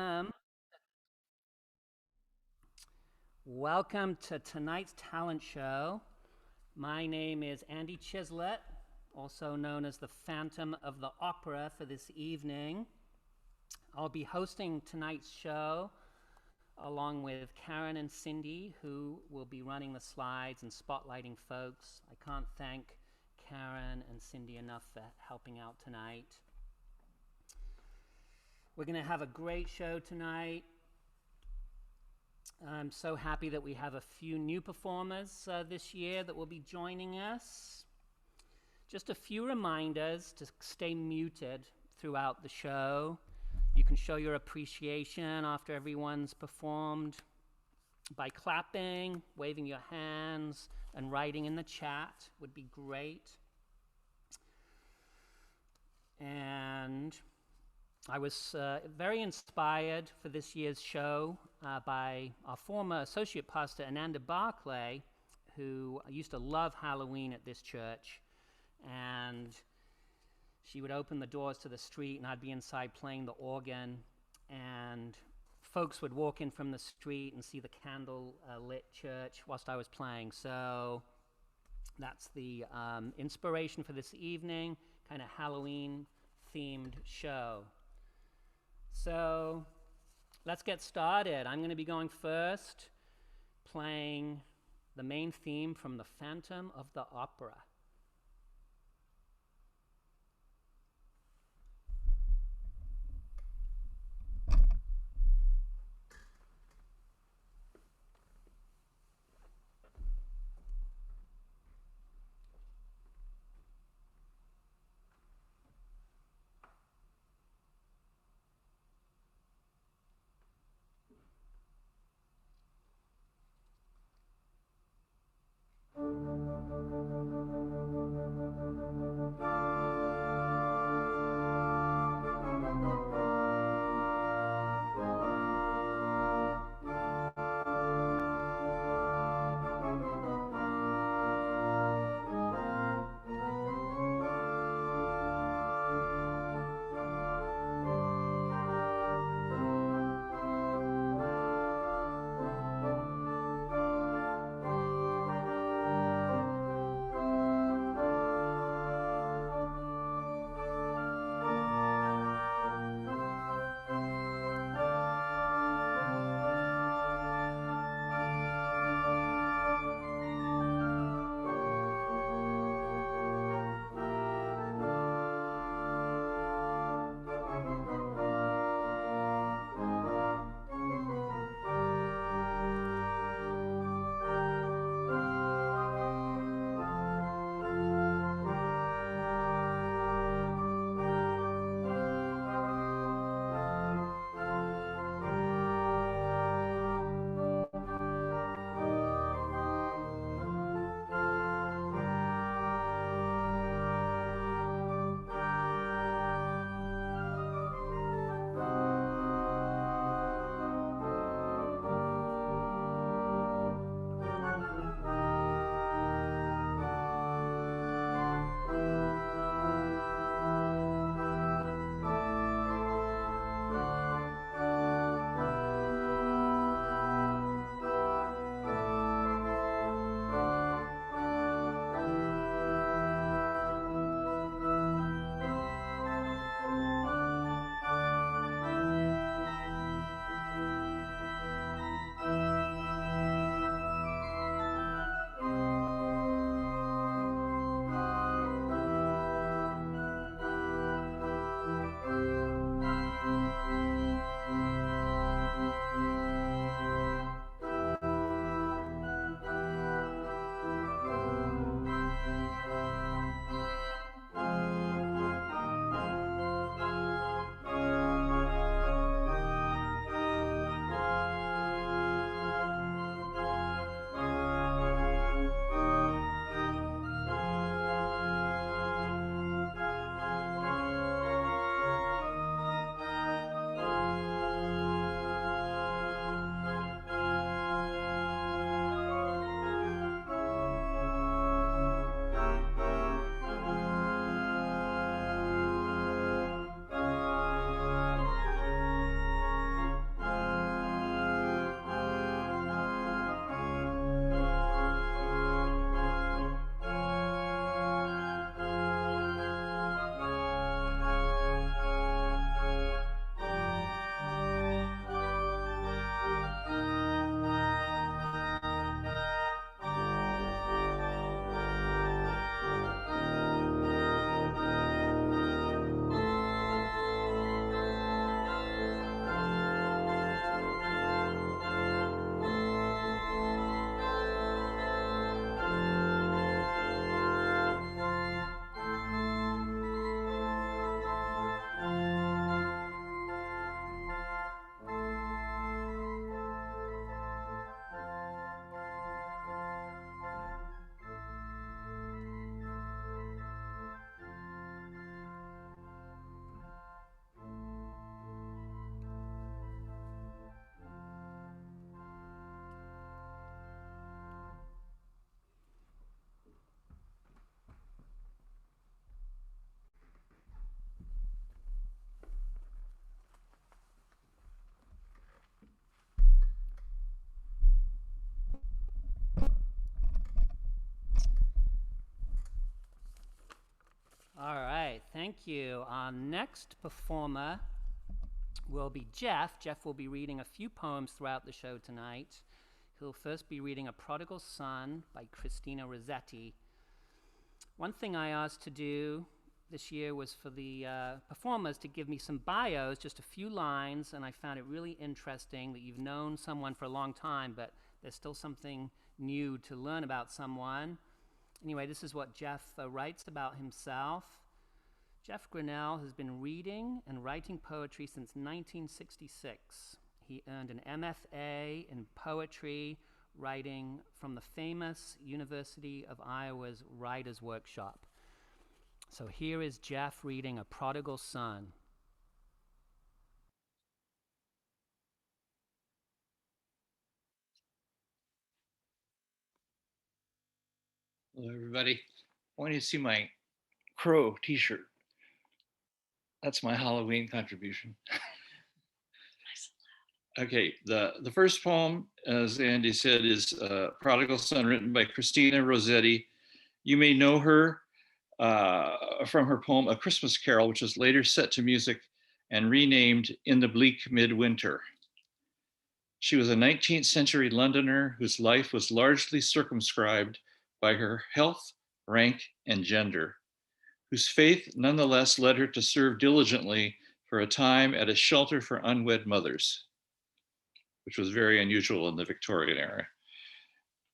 Um, Welcome to tonight's talent show. My name is Andy Chislett, also known as the Phantom of the Opera for this evening. I'll be hosting tonight's show along with Karen and Cindy, who will be running the slides and spotlighting folks. I can't thank Karen and Cindy enough for helping out tonight. We're going to have a great show tonight. I'm so happy that we have a few new performers this year that will be joining us. Just a few reminders to stay muted throughout the show. You can show your appreciation after everyone's performed by clapping, waving your hands, and writing in the chat would be great. And I was very inspired for this year's show by our former associate pastor, Ananda Barclay, who used to love Halloween at this church. And she would open the doors to the street, and I'd be inside playing the organ. And folks would walk in from the street and see the candle-lit church whilst I was playing. So that's the inspiration for this evening, kind of Halloween-themed show. So let's get started. I'm going to be going first, playing the main theme from The Phantom of the Opera. Thank you. Our next performer will be Jeff. Jeff will be reading a few poems throughout the show tonight. He'll first be reading A Prodigal Son by Christina Rosetti. One thing I asked to do this year was for the performers to give me some bios, just a few lines, and I found it really interesting that you've known someone for a long time, but there's still something new to learn about someone. Anyway, this is what Jeff writes about himself. Jeff Grinnell has been reading and writing poetry since 1966. He earned an MFA in poetry writing from the famous University of Iowa's Writers' Workshop. So here is Jeff reading A Prodigal Son. Hello, everybody. I want you to see my crow t-shirt. That's my Halloween contribution. Okay, the first poem, as Andy said, is Prodigal Son, written by Christina Rosetti. You may know her from her poem A Christmas Carol, which was later set to music and renamed In the Bleak Midwinter. She was a 19th century Londoner whose life was largely circumscribed by her health, rank, and gender, whose faith nonetheless led her to serve diligently for a time at a shelter for unwed mothers, which was very unusual in the Victorian era.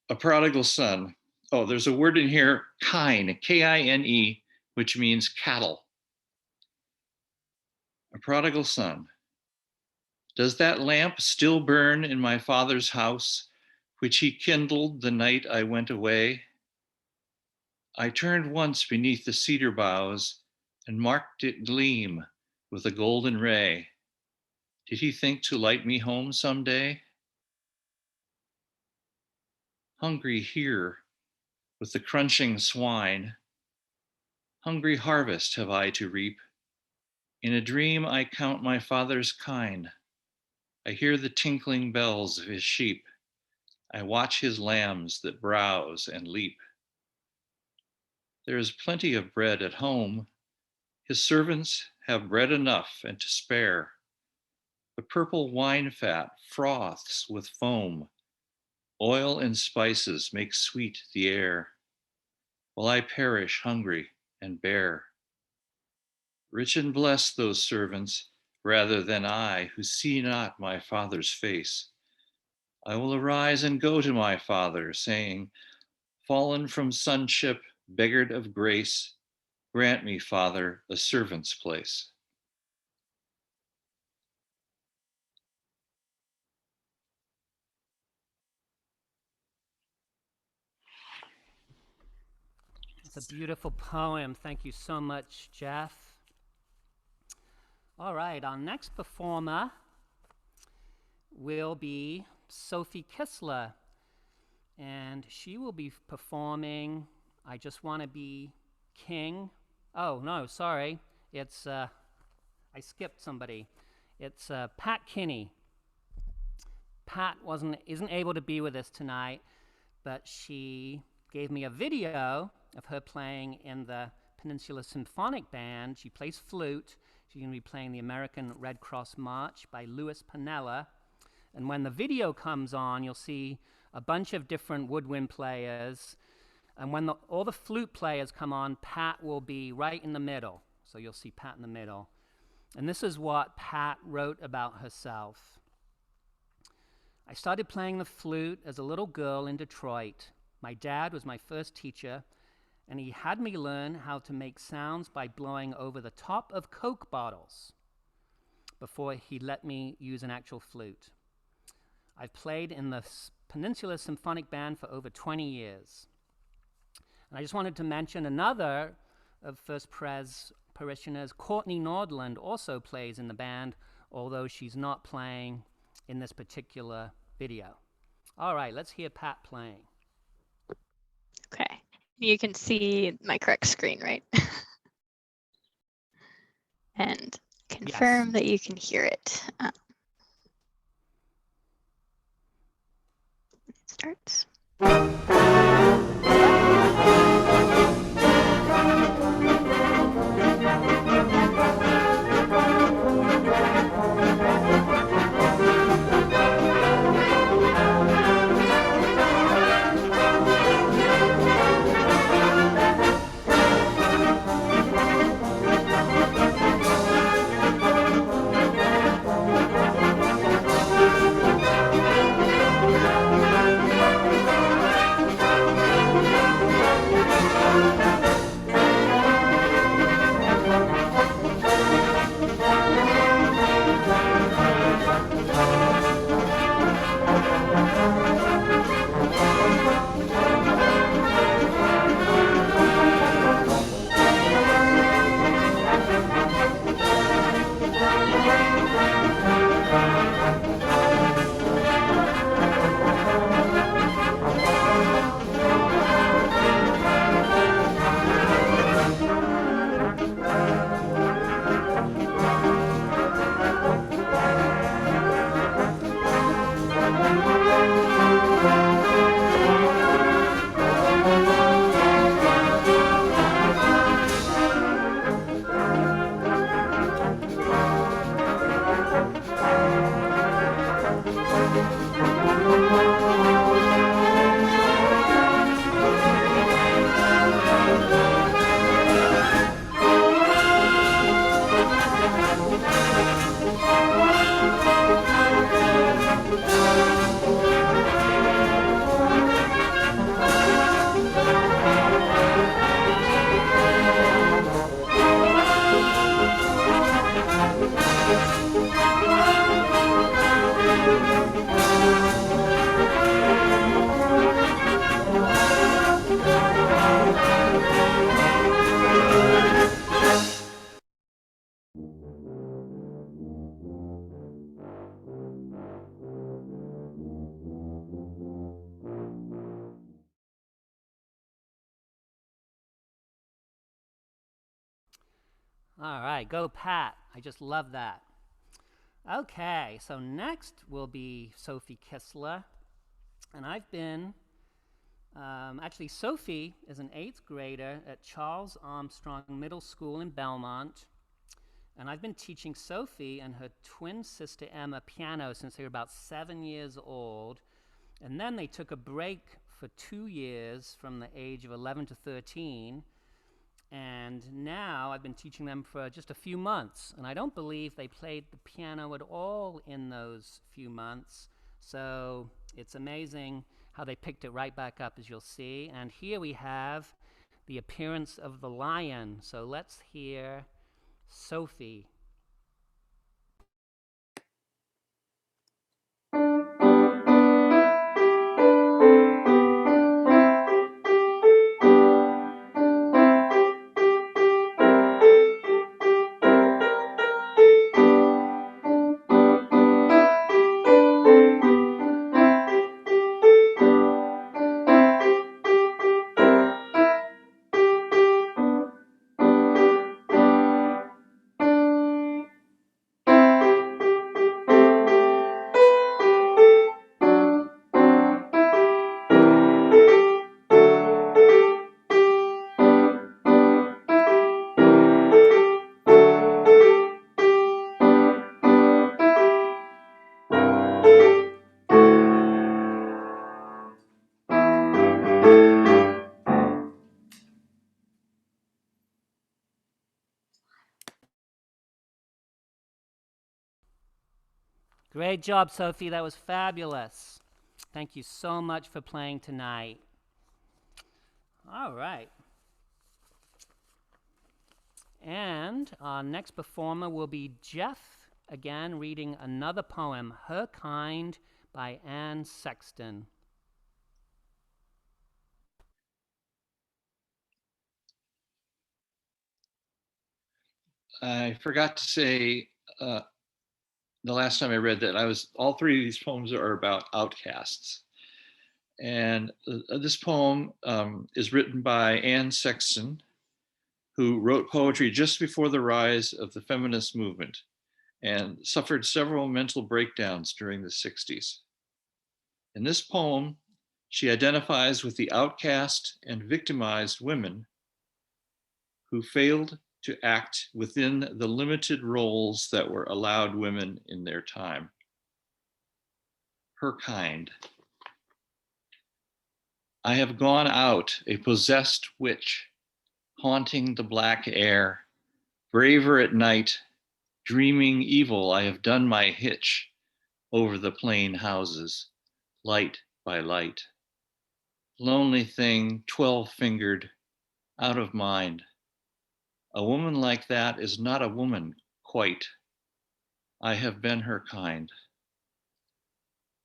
A prodigal son. Oh, there's a word in here, kine, K-I-N-E, which means cattle. A prodigal son. Does that lamp still burn in my father's house, which he kindled the night I went away? I turned once beneath the cedar boughs and marked it gleam with a golden ray. Did he think to light me home someday? Hungry here with the crunching swine, hungry harvest have I to reap. In a dream I count my father's kine. I hear the tinkling bells of his sheep. I watch his lambs that browse and leap. There is plenty of bread at home. His servants have bread enough and to spare. The purple wine fat froths with foam. Oil and spices make sweet the air, while I perish hungry and bare. Rich and blessed those servants, rather than I, who see not my Father's face. I will arise and go to my Father, saying, fallen from sonship, beggared of grace, grant me, Father, a servant's place. It's a beautiful poem. Thank you so much, Jeff. All right, our next performer will be Sophie Kessler, and she will be performing I Just Want to Be King. Oh, no, sorry. It's, I skipped somebody. It's Pat Kinney. Pat isn't able to be with us tonight, but she gave me a video of her playing in the Peninsula Symphonic Band. She plays flute. She's going to be playing the American Red Cross March by Louis Pinella. And when the video comes on, you'll see a bunch of different woodwind players. And when all the flute players come on, Pat will be right in the middle. So you'll see Pat in the middle. And this is what Pat wrote about herself. I started playing the flute as a little girl in Detroit. My dad was my first teacher, and he had me learn how to make sounds by blowing over the top of Coke bottles before he let me use an actual flute. I've played in the Peninsula Symphonic Band for over 20 years. And I just wanted to mention another of First Pres parishioners, Courtney Nordland, also plays in the band, although she's not playing in this particular video. All right, let's hear Pat playing. Okay, you can see my correct screen, right? And confirm Yes. that you can hear it. It starts. All right, go Pat. I just love that. Okay, so next will be Sophie Kessler. And I've been, actually, Sophie is an 8th grader at Charles Armstrong Middle School in Belmont. And I've been teaching Sophie and her twin sister Emma piano since they were about 7 years old. And then they took a break for 2 years from the age of 11 to 13. And now I've been teaching them for just a few months. And I don't believe they played the piano at all in those few months. So it's amazing how they picked it right back up, as you'll see. And here we have the appearance of the lion. So let's hear Sophie. Great job, Sophie. That was fabulous. Thank you so much for playing tonight. All right. And our next performer will be Jeff, again reading another poem, Her Kind by Anne Sexton. I forgot to say the last time I read that all 3 of these poems are about outcasts. And this poem is written by Anne Sexton, who wrote poetry just before the rise of the feminist movement and suffered several mental breakdowns during the 60s. In this poem, she identifies with the outcast and victimized women who failed to act within the limited roles that were allowed women in their time. Her kind. I have gone out, a possessed witch, haunting the black air, braver at night, dreaming evil. I have done my hitch over the plain houses, light by light. Lonely thing, 12-fingered, out of mind. A woman like that is not a woman, quite. I have been her kind.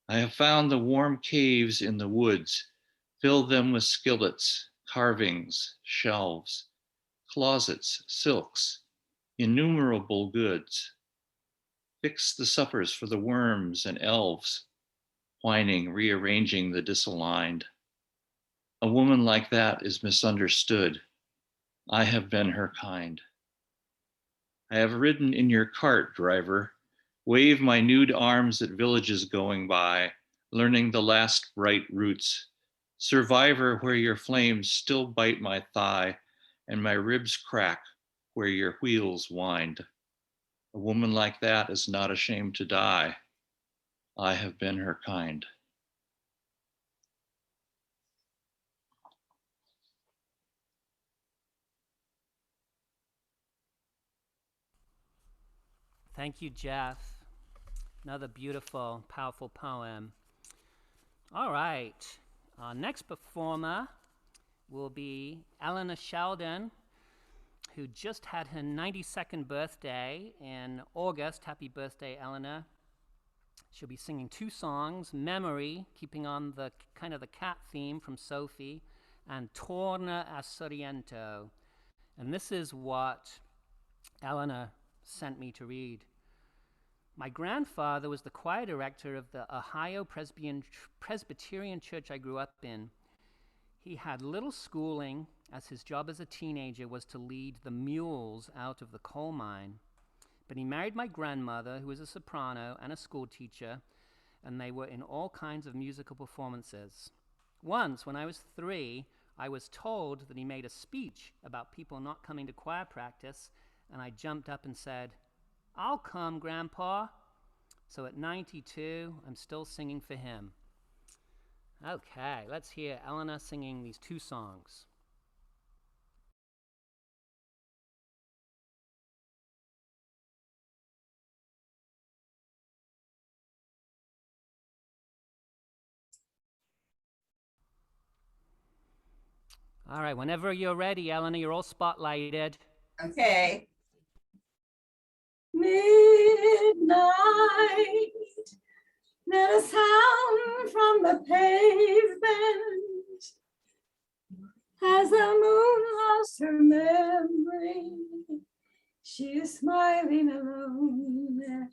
I have found the warm caves in the woods, filled them with skillets, carvings, shelves, closets, silks, innumerable goods. Fix the suppers for the worms and elves, whining, rearranging the disaligned. A woman like that is misunderstood. I have been her kind. I have ridden in your cart, driver, wave my nude arms at villages going by, learning the last bright routes. Survivor where your flames still bite my thigh and my ribs crack where your wheels wind. A woman like that is not ashamed to die. I have been her kind. Thank you, Jeff. Another beautiful, powerful poem. All right. Our next performer will be Elena Sheldon, who just had her 92nd birthday in August. Happy birthday, Elena. She'll be singing 2 songs, Memory, keeping on the kind of the cat theme from Sophie, and Torna a Sorrento. And this is what Elena sent me to read. My grandfather was the choir director of the Ohio Presbyterian church I grew up in. He had little schooling as his job as a teenager was to lead the mules out of the coal mine. But he married my grandmother, who was a soprano and a school teacher, and they were in all kinds of musical performances. Once, when I was 3, I was told that he made a speech about people not coming to choir practice, and I jumped up and said, "I'll come, Grandpa." So at 92, I'm still singing for him. Okay, let's hear Elena singing these 2 songs. All right, whenever you're ready, Elena, you're all spotlighted. Okay. Midnight, not a sound from the pavement, as the moon lost her memory. She is smiling alone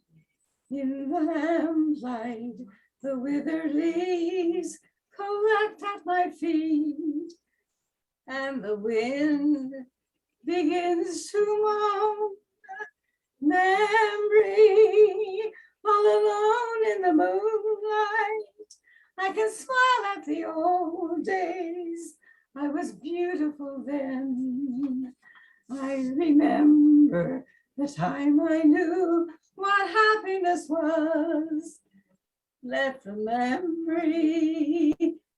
in the lamplight. The withered leaves collect at my feet, and the wind begins to moan. Memory, all alone in the moonlight, I can smile at the old days. I was beautiful then. I remember the time I knew what happiness was. Let the memory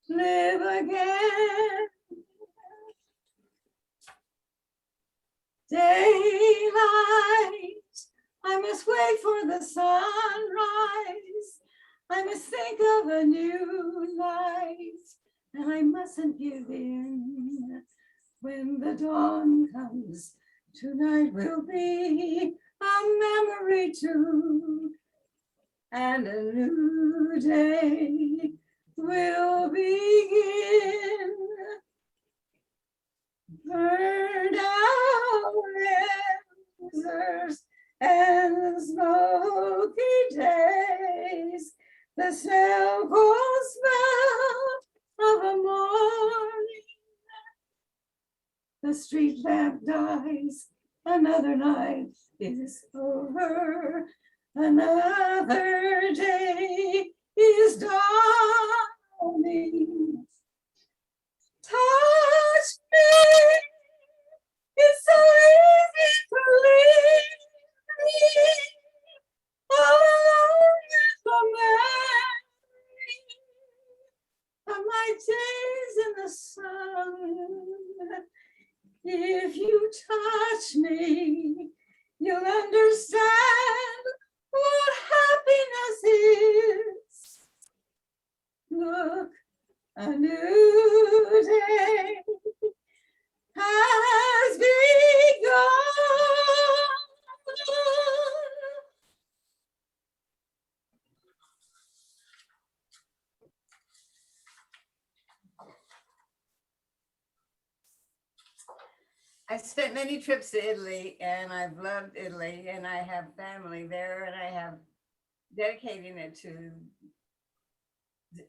live again. Daylight, I must wait for the sunrise. I must think of a new life, and I mustn't give in. When the dawn comes, tonight will be a memory too, and a new day will begin. Burned out answers and smoky days, the simple smell of a morning. The street lamp dies, another night is over, another day is dawning. Touch me, it's so easy to leave me all alone with the memory of my days in the sun. If you touch me, you'll understand what happiness is. Look, a new day has begun. I've spent many trips to Italy, and I've loved Italy, and I have family there, and I have dedicating it to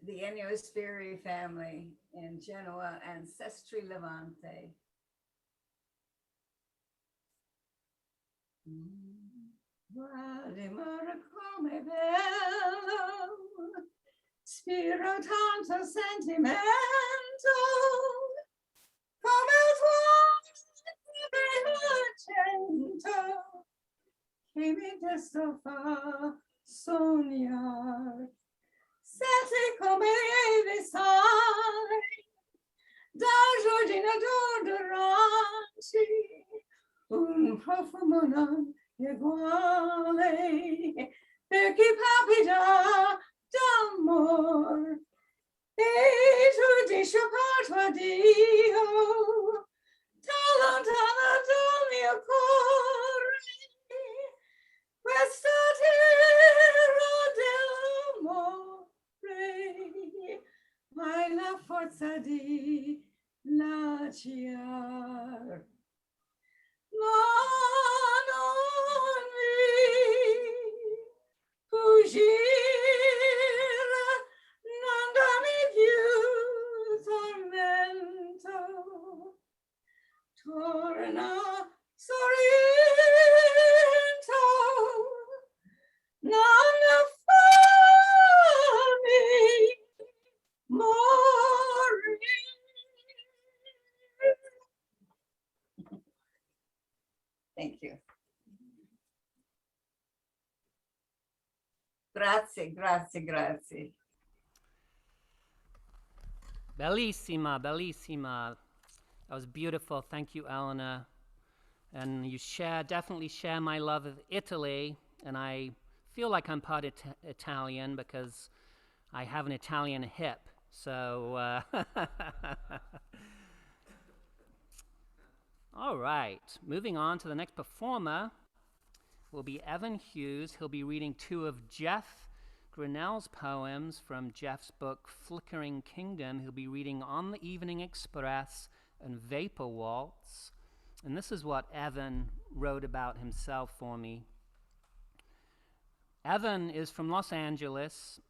the Ennio Spiri family in Genoa, Ancestry Levante. Valdemar come bello, spiro tanto sentimento, come il tuo argento, che mi desto fa sognare. Senti come risale da giardino d'odoranti, un profumo non uguale per chi palpita d'amor. E tu dici parto a Dio, lontano dal mio cuore, questa terra dell'amore, hai la forza di lasciar. Ma non mi fuggire, non dammi più tormento, Grazie, grazie, grazie. Bellissima, bellissima. That was beautiful. Thank you, Elena. And you definitely share my love of Italy. And I feel like I'm part Italian because I have an Italian hip. So, all right. Moving on to the next performer will be Evan Hughes. He'll be reading 2 of Jeff Grinnell's poems from Jeff's book, Flickering Kingdom. He'll be reading On the Evening Express and Vapor Waltz. And this is what Evan wrote about himself for me. Evan is from Los Angeles.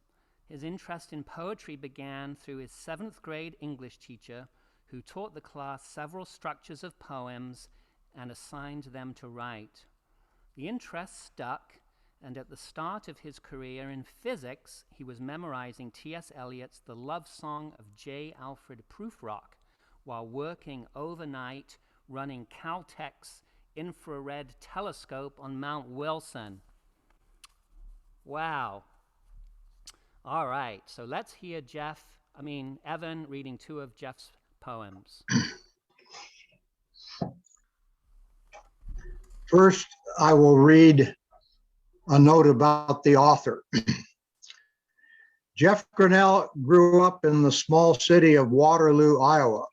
His interest in poetry began through his 7th grade English teacher, who taught the class several structures of poems and assigned them to write. The interest stuck, and at the start of his career in physics, he was memorizing T.S. Eliot's The Love Song of J. Alfred Prufrock while working overnight running Caltech's infrared telescope on Mount Wilson. Wow. All right, so let's hear Evan reading 2 of Jeff's poems. First, I will read a note about the author. Jeff Grinnell grew up in the small city of Waterloo, Iowa.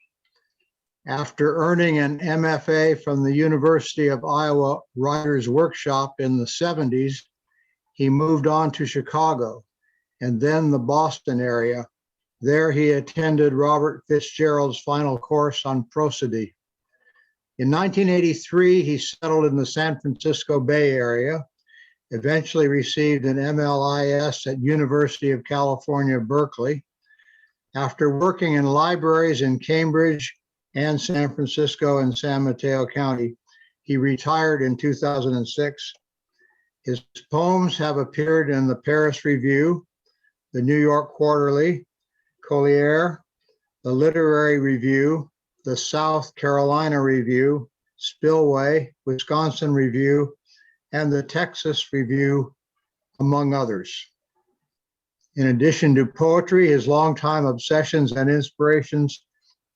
After earning an MFA from the University of Iowa Writers' Workshop in the 70s, he moved on to Chicago and then the Boston area. There he attended Robert Fitzgerald's final course on prosody. In 1983, he settled in the San Francisco Bay Area, eventually received an MLIS at University of California, Berkeley. After working in libraries in Cambridge and San Francisco and San Mateo County, he retired in 2006. His poems have appeared in the Paris Review, the New York Quarterly, Collier, the Literary Review, the South Carolina Review, Spillway, Wisconsin Review, and the Texas Review, among others. In addition to poetry, his longtime obsessions and inspirations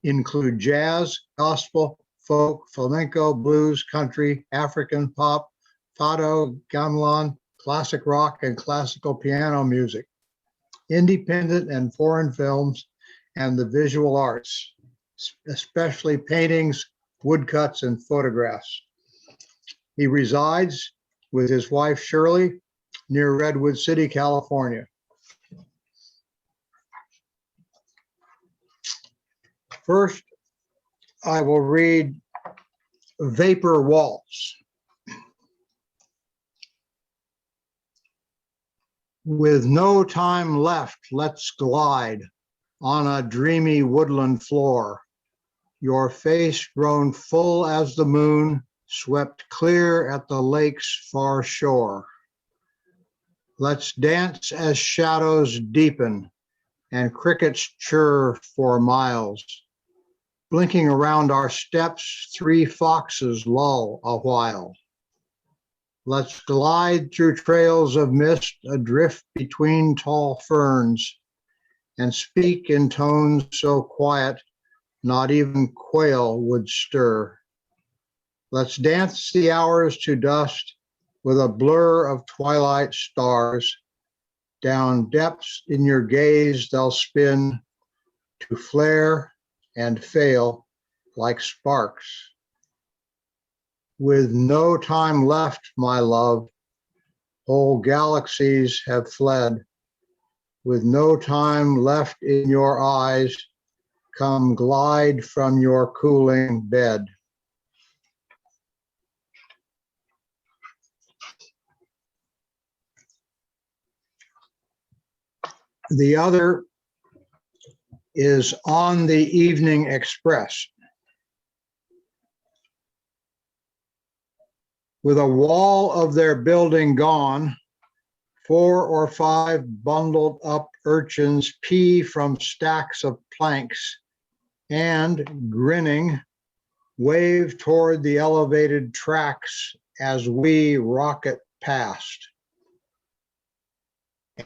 include jazz, gospel, folk, flamenco, blues, country, African pop, fado, gamelan, classic rock, and classical piano music, independent and foreign films, and the visual arts, especially paintings, woodcuts, and photographs. He resides with his wife, Shirley, near Redwood City, California. First, I will read Vapor Waltz. With no time left, let's glide on a dreamy woodland floor. Your face grown full as the moon, swept clear at the lake's far shore. Let's dance as shadows deepen and crickets chirr for miles. Blinking around our steps, 3 foxes lull a while. Let's glide through trails of mist adrift between tall ferns and speak in tones so quiet not even quail would stir. Let's dance the hours to dust with a blur of twilight stars. Down depths in your gaze they'll spin to flare and fail like sparks. With no time left, my love, whole galaxies have fled. With no time left in your eyes, come glide from your cooling bed. The other is On the Evening Express. With a wall of their building gone, 4 or 5 bundled up urchins pee from stacks of planks and, grinning, wave toward the elevated tracks as we rocket past.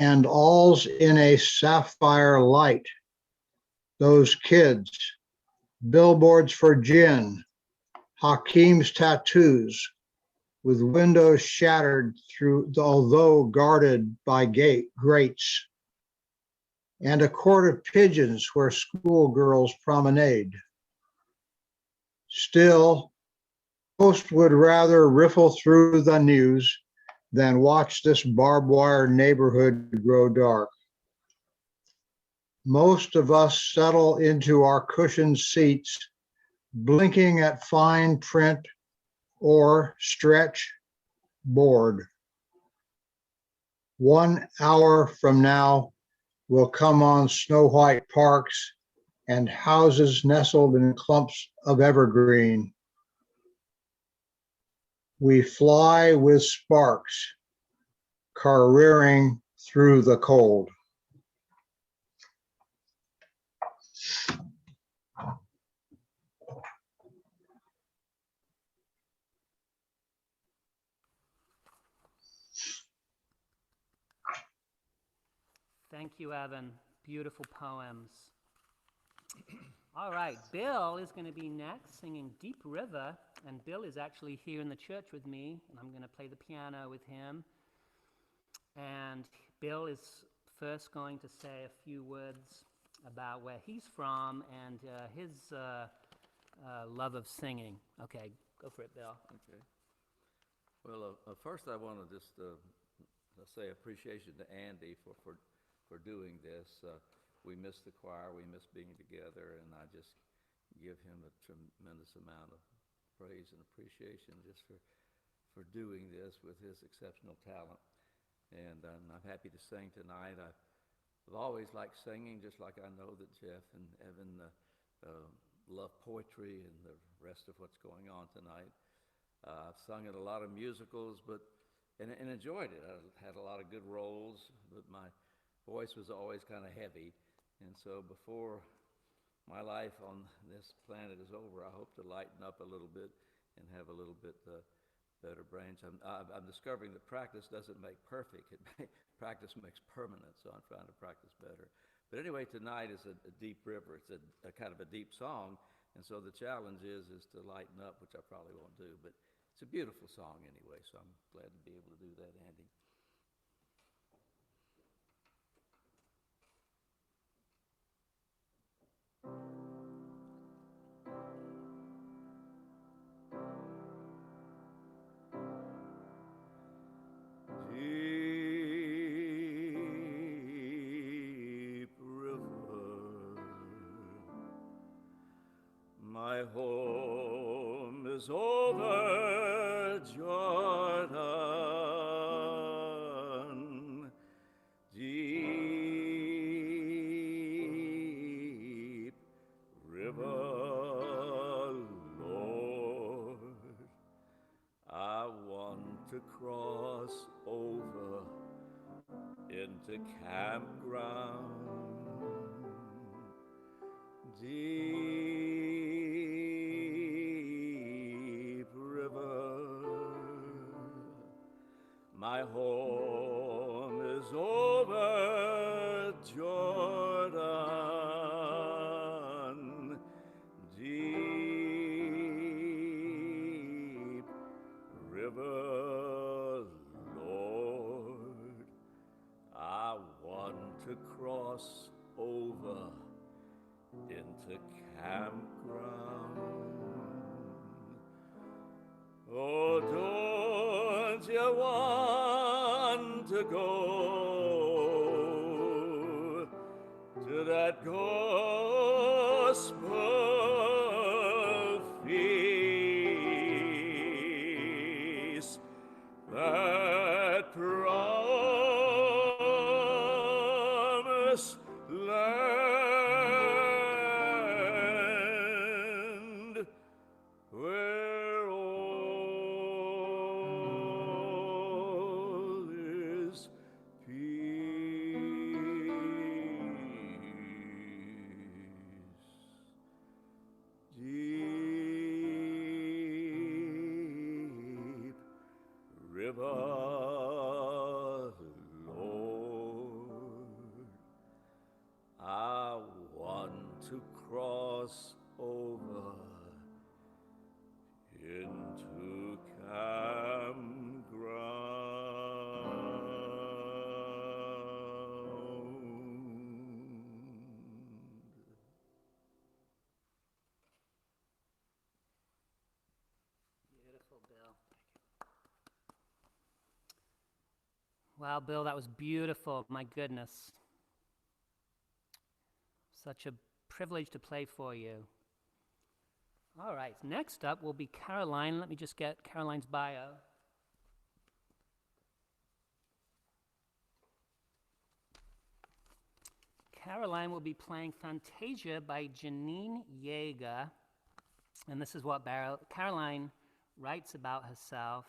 and all's in a sapphire light. Those kids, billboards for gin, Hakeem's tattoos, with windows shattered through, although guarded by grates, and a court of pigeons where schoolgirls promenade. Still, most would rather riffle through the news than watch this barbed wire neighborhood grow dark. Most of us settle into our cushioned seats, blinking at fine print or stretch, bored. 1 hour from now will come on snow-white parks and houses nestled in clumps of evergreen. We fly with sparks, careering through the cold. Thank you, Evan. Beautiful poems. All right, Bill is going to be next singing Deep River, and Bill is actually here in the church with me, and I'm going to play the piano with him. And Bill is first going to say a few words about where he's from and his love of singing. Okay, go for it, Bill. Okay. Well, first I want to just say appreciation to Andy for doing this. We miss the choir, we miss being together, and I just give him a tremendous amount of praise and appreciation just for doing this with his exceptional talent. And I'm happy to sing tonight. I've always liked singing, just like I know that Jeff and Evan love poetry and the rest of what's going on tonight. I've sung at a lot of musicals, and enjoyed it. I had a lot of good roles, but my voice was always kind of heavy. And so before my life on this planet is over, I hope to lighten up a little bit and have a little bit better range. I'm discovering that practice doesn't make perfect. Practice makes permanent, so I'm trying to practice better. But anyway, tonight is a deep river. It's a kind of a deep song, and so the challenge is to lighten up, which I probably won't do, but it's a beautiful song anyway, so I'm glad to be able to do that, Andy. Deep river, my home is over Jordan. Deep river, Lord, I want to cross over into campground. Deep river, my home is over Jordan. Deep river, Lord, I want to cross over into campground. Oh, don't you want to go to that gospel feast, that promised land, where all is peace. Deep river, Lord. cross over into campground. Beautiful, Bill. Wow, Bill, that was beautiful. My goodness. Such a privilege to play for you. All right, next up will be Caroline. Let me just get Caroline's bio. Caroline will be playing Fantasia by Janine Yeager. And this is what Caroline writes about herself.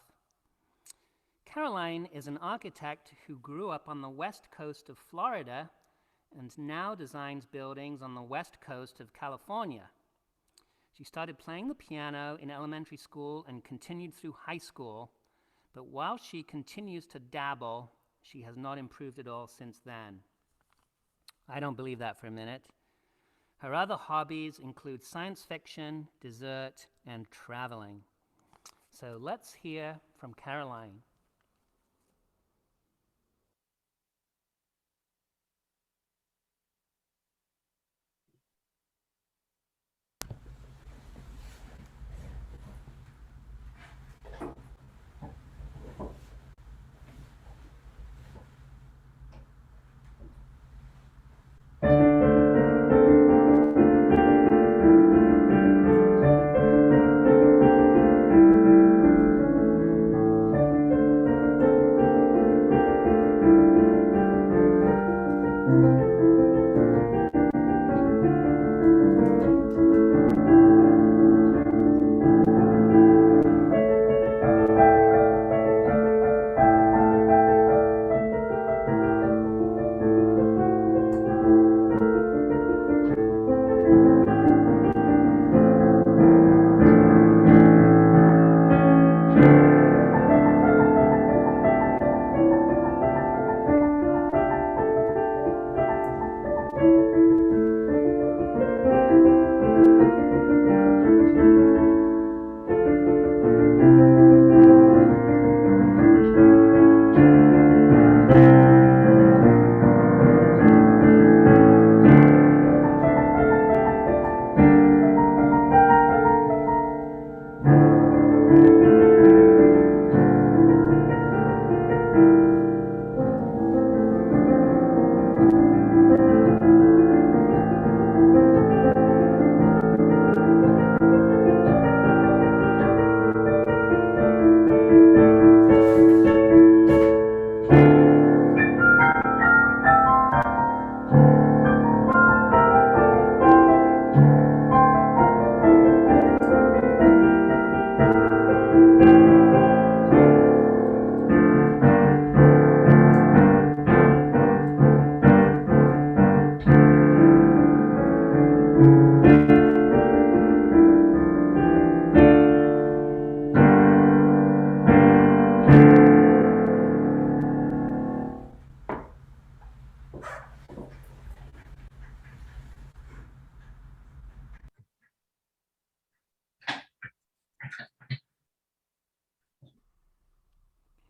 Caroline is an architect who grew up on the west coast of Florida and now designs buildings on the west coast of California. She started playing the piano in elementary school and continued through high school, but while she continues to dabble, she has not improved at all since then. I don't believe that for a minute. Her other hobbies include science fiction, dessert, and traveling. So let's hear from Caroline.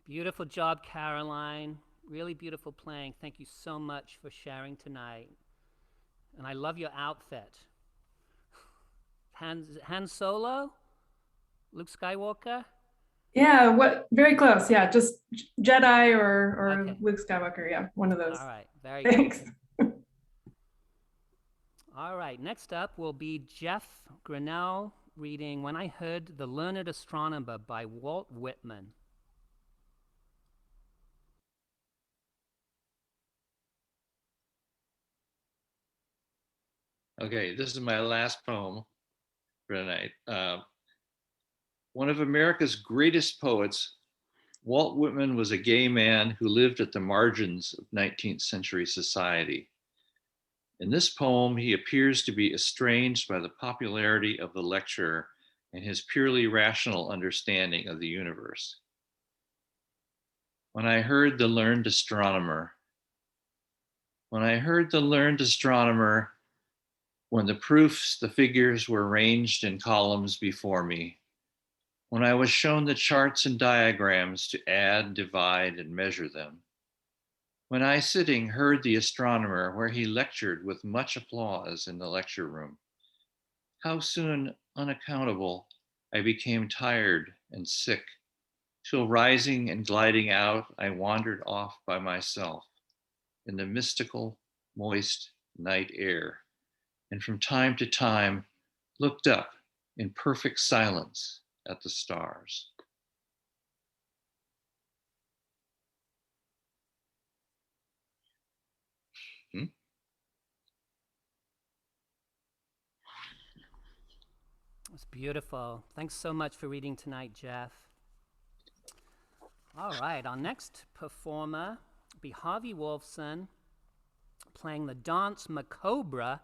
Beautiful job, Caroline. Really beautiful playing. Thank you so much for sharing tonight. And I love your outfit. Han Solo? Luke Skywalker? Yeah, very close. Yeah, just Jedi or Okay. Luke Skywalker. Yeah, one of those. All right, very Thanks. good. All right, next up will be Jeff Grinnell reading When I Heard the Learned Astronomer by Walt Whitman. Okay, this is my last poem for tonight. One of America's greatest poets, Walt Whitman, was a gay man who lived at the margins of 19th century society. In this poem, he appears to be estranged by the popularity of the lecturer and his purely rational understanding of the universe. When I heard the learned astronomer, when the proofs, the figures were ranged in columns before me, when I was shown the charts and diagrams to add, divide, and measure them, when I, sitting, heard the astronomer where he lectured with much applause in the lecture room, how soon, unaccountable, I became tired and sick, till rising and gliding out, I wandered off by myself in the mystical, moist night air, and from time to time looked up in perfect silence at the stars. Hmm? It's beautiful. Thanks so much for reading tonight, Jeff. All right, our next performer will be Harvey Wolfson playing the dance Macobra,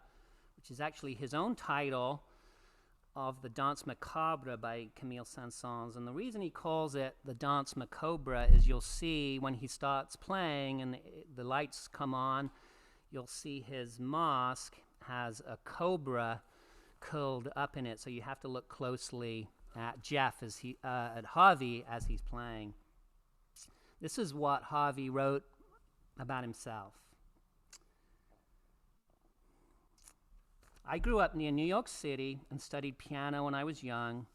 which is actually his own title of the Danse Macabre by Camille Saint-Saëns. And the reason he calls it the Danse Macabre is you'll see when he starts playing and the lights come on, you'll see his mask has a cobra curled up in it. So you have to look closely at at Harvey as he's playing. This is what Harvey wrote about himself. I grew up near New York City and studied piano when I was young.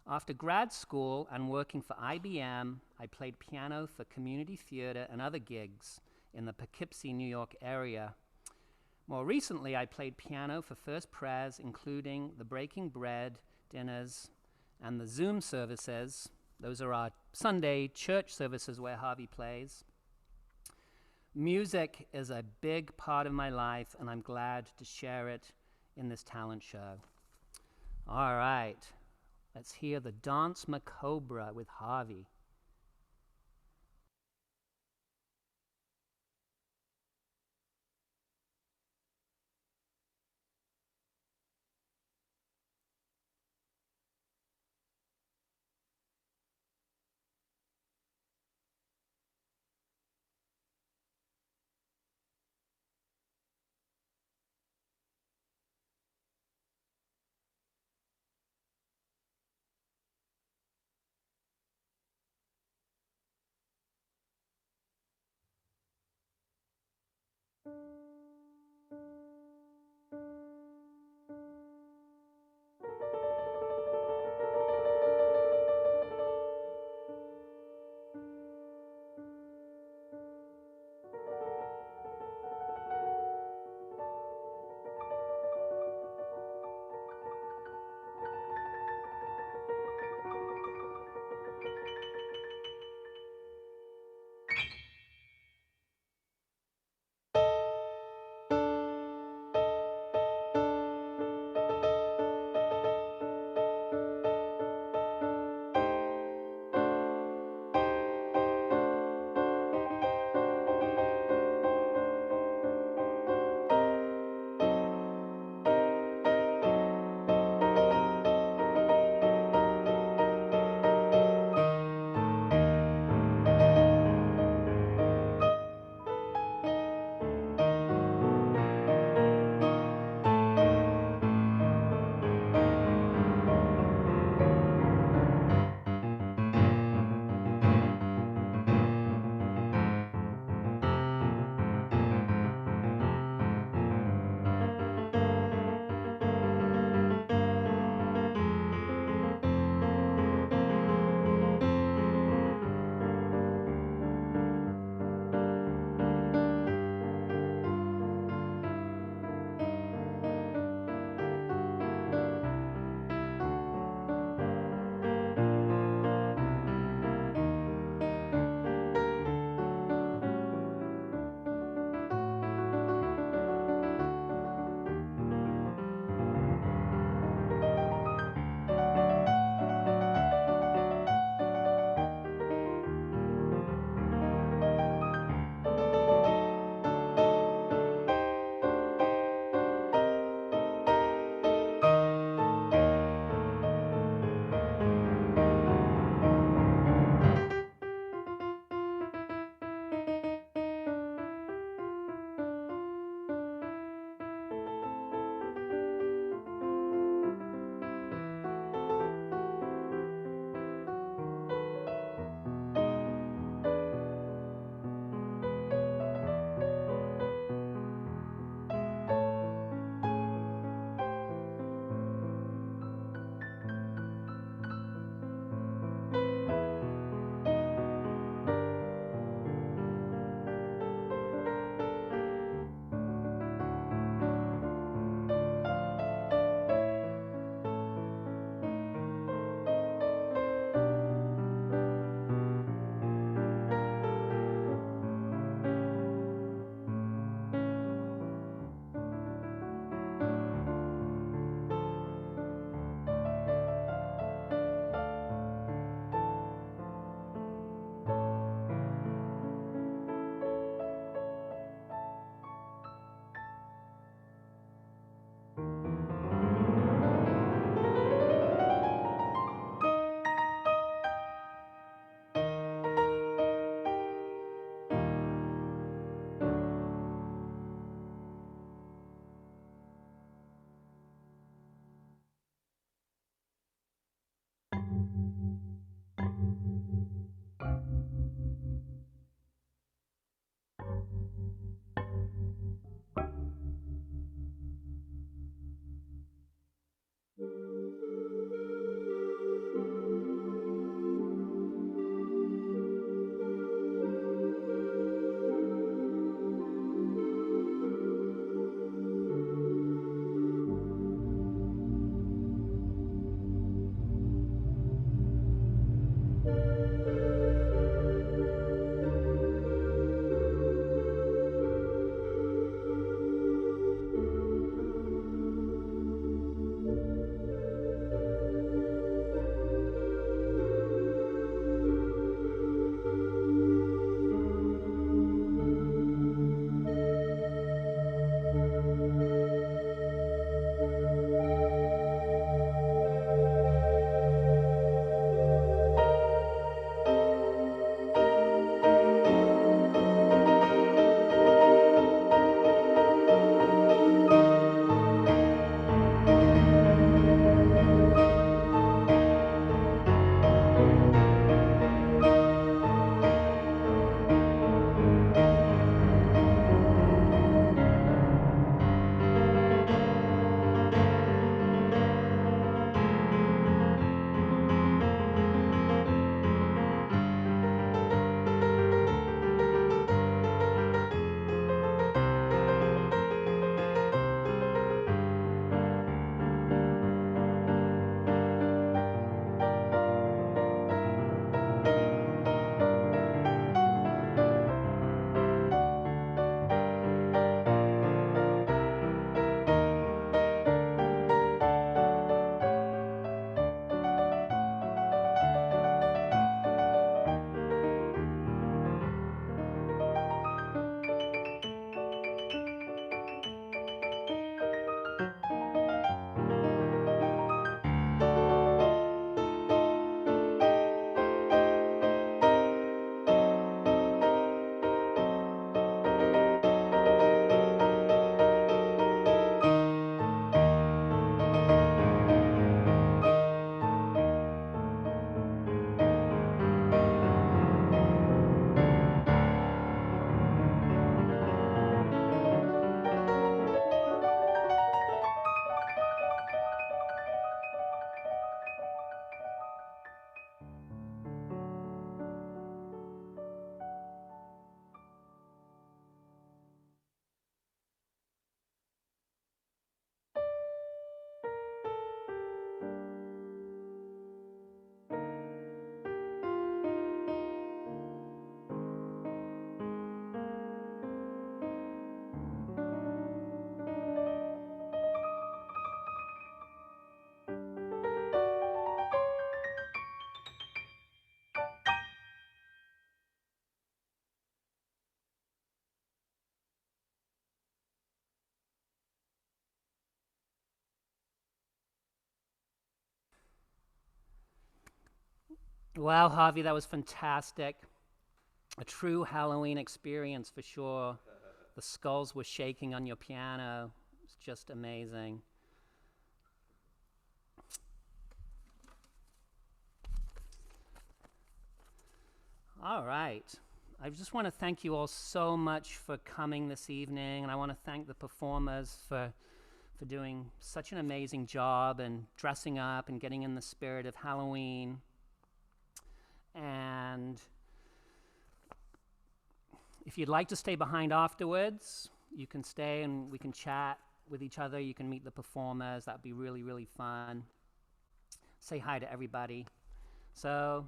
After grad school and working for IBM, I played piano for community theater and other gigs in the Poughkeepsie, New York area. More recently, I played piano for First Pres, including the Breaking Bread dinners and the Zoom services. Those are our Sunday church services where Harvey plays. Music is a big part of my life, and I'm glad to share it in this talent show. All right, let's hear the Danse Macabre with Harvey. Wow, Harvey, that was fantastic. A true Halloween experience for sure. The skulls were shaking on your piano. It's just amazing. All right. I just want to thank you all so much for coming this evening, and I want to thank the performers for doing such an amazing job and dressing up and getting in the spirit of Halloween. And if you'd like to stay behind afterwards, you can stay and we can chat with each other. You can meet the performers. That'd be really, really fun. Say hi to everybody. So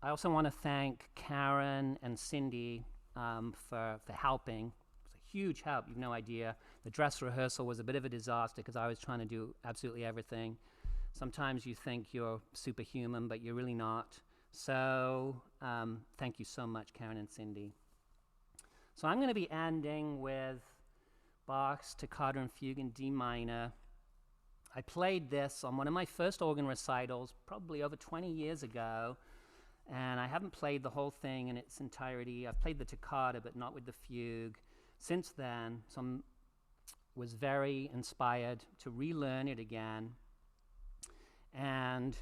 I also want to thank Karen and Cindy for helping. It was a huge help. You've no idea. The dress rehearsal was a bit of a disaster because I was trying to do absolutely everything. Sometimes you think you're superhuman, but you're really not. So thank you so much, Karen and Cindy. So I'm going to be ending with Bach's Toccata and Fugue in D minor. I played this on one of my first organ recitals probably over 20 years ago, and I haven't played the whole thing in its entirety. I've played the toccata, but not with the fugue since then, so I was very inspired to relearn it again. And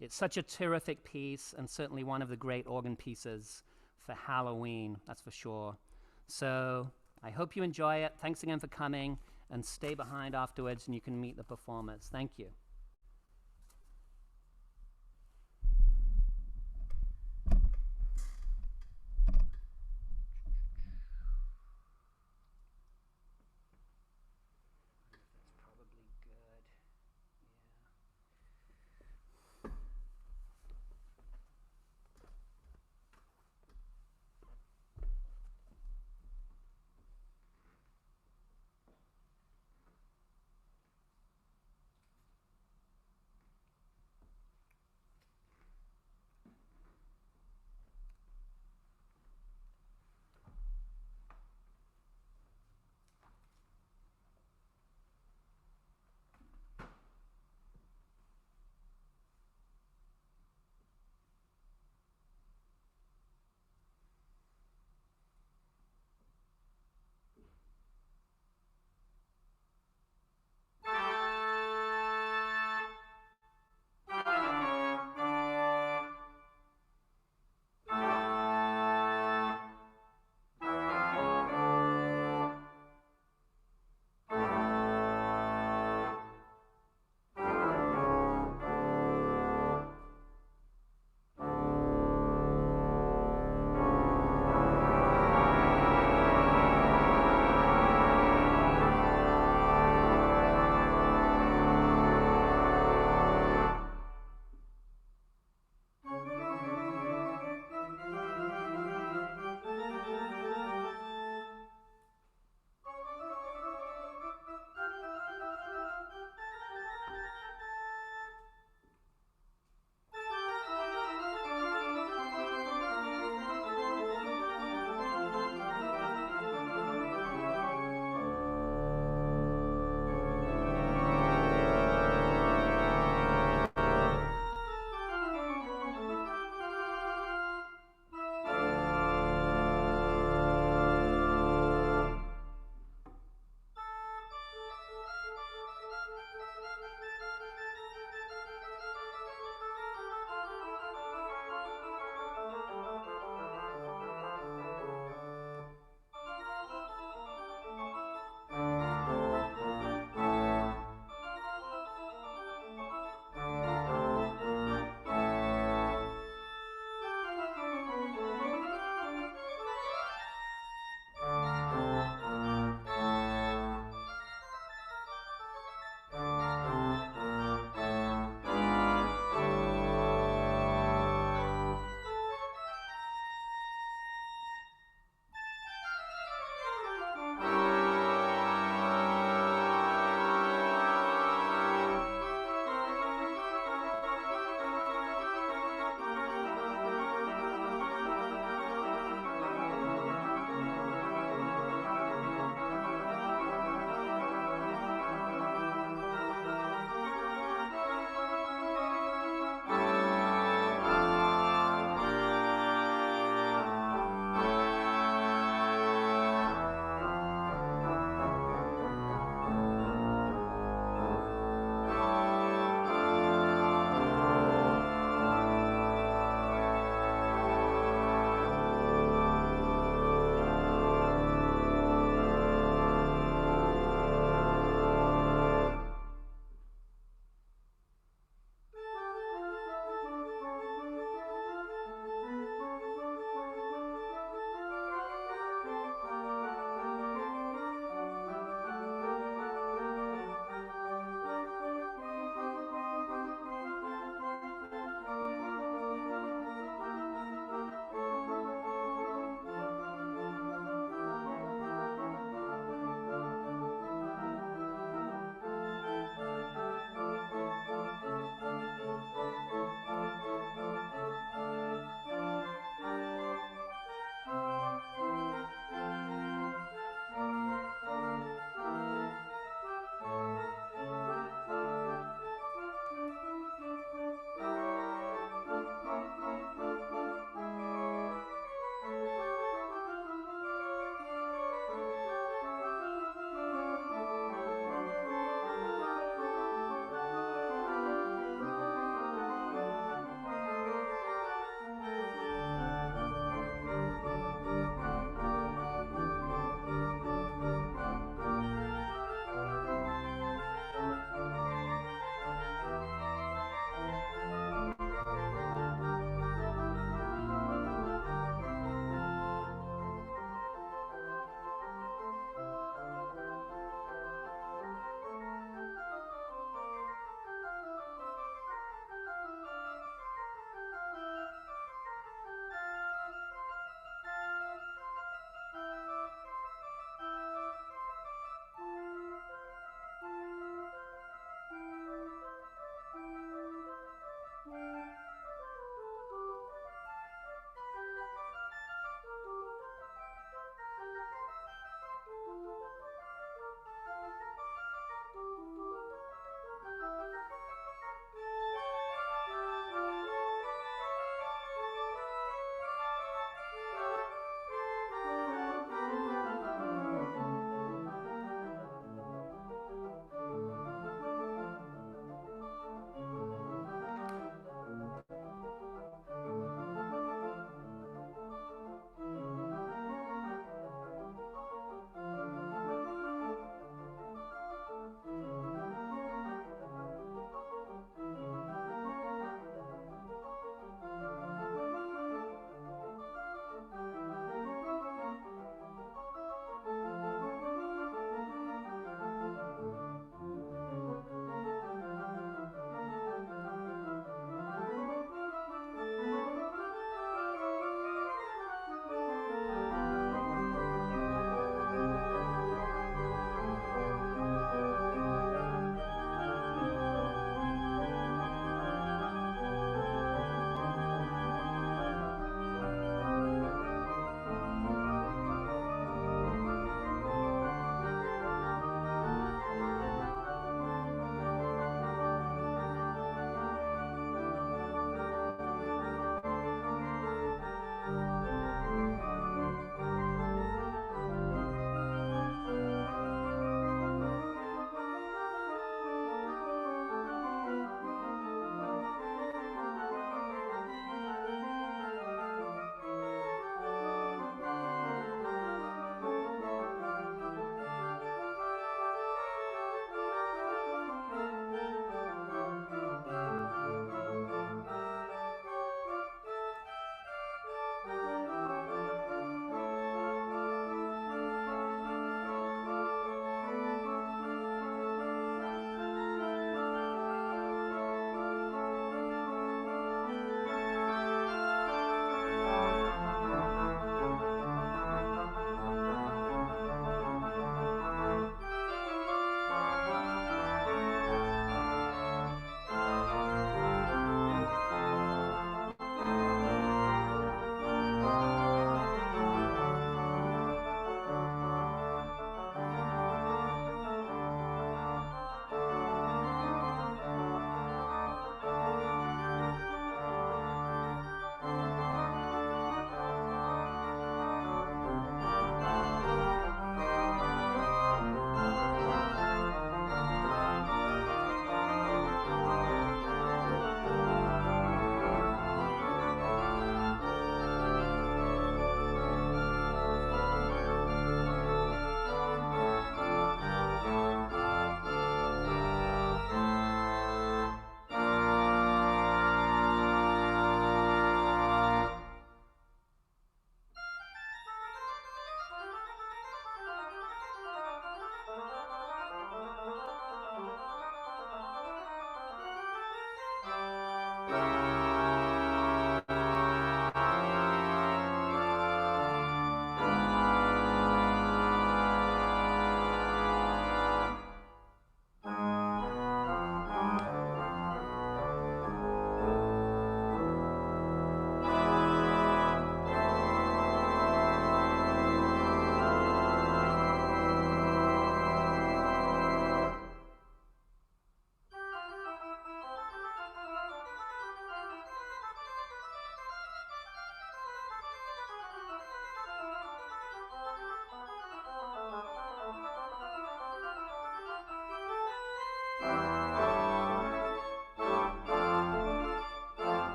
it's such a terrific piece, and certainly one of the great organ pieces for Halloween, that's for sure. So I hope you enjoy it. Thanks again for coming, and stay behind afterwards and you can meet the performers. Thank you.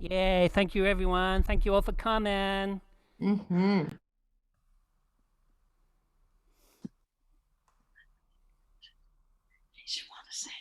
Yay, thank you everyone. Thank you all for coming. Mm-hmm. Did you want to say